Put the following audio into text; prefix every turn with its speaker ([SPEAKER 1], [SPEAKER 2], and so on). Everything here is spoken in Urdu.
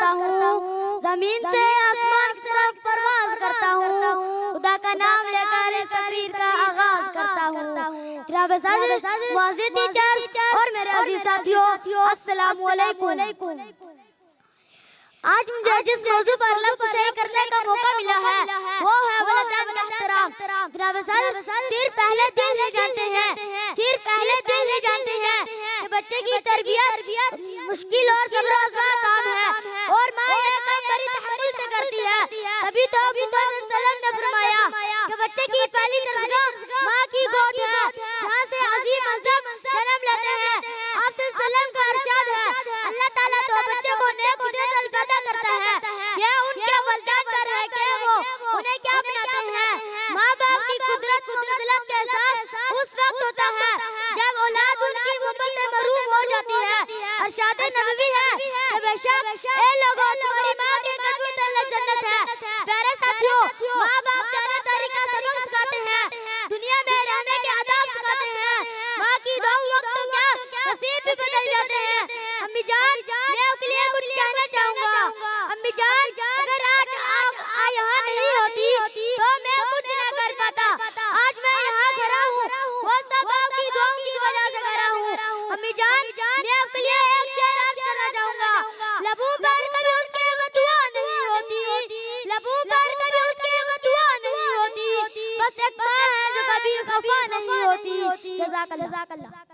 [SPEAKER 1] کرتا ہوں، زمین سے آسمان کی طرف پرواز کرتا ہوں، خدا کا نام لے کر اس تقریر کا آغاز کرتا ہوں۔ جناب صدر، معزز ٹیچرز اور میرے عزیز ساتھیوں، السلام علیکم۔ آج مجھے جس موضوع پر لفظ شیئر کرنے کا موقع ملا ہے وہ ہے والدین کا احترام۔ جناب صدر، صرف پہلے دن ہی جانتے ہیں کہ بچے کی تربیت مشکل اور صبر و آزما کام ہے اور ماں یہ کام بڑی تحمل سے کرتی ہے۔ تبھی تو ابو بکر صلی اللہ علیہ وسلم نے فرمایا کہ بچے کی پہلی درسگاہ ماں کی گود ہے، جہاں سے عظیم مذہب جنم لیتے ہیں۔ آپ صلی اللہ علیہ وسلم کا ارشاد ہے، اللہ تعالیٰ تو بچے کو نیک فطرت پیدا کرتا ہے، یہ ان کے والدین پر ہے کہ وہ انہیں کیا بناتے ہیں۔ ماں باپ کی قدرت و منزلت کا احساس اس وقت ہوتا ہے جب اولاد ان کی محبت سے محروم ہو جاتی ہے۔ ارشاد نبوی ہے کہ بے شک اے لوگوں تمہاری ماں کے قدم تلے جنت ہے۔ پیارے ساتھیوں، ماں باپ جانے داری کا سبق سکھاتے ہیں، دنیا میں رہنے کے آداب سکھاتے ہیں، ماں کی دعا وقت کیا نصیب بھی بدل جاتے ہیں۔ امی جان، میں آپ کے لیے کچھ کہنا چاہوں گا۔ امی جان، اگر آج آپ یہاں نہیں ہوتی تو میں کچھ نہ کر پاتا۔ آج میں یہاں کھڑا ہوں، وہ سب آپ کی دعاؤں کی وجہ سے کھڑا ہوں۔ امی جان، میں آپ کے لیے ایک شعر عرض کرنا چاہوں گا۔ لبوں پر کبھی اس کے وہ دعا نہیں ہوتی، لبوں پر کبھی اس کے وہ دعا نہیں ہوتی، بس ایک ماں ہے جو کبھی خفا نہیں ہوتی۔ جزاک اللہ۔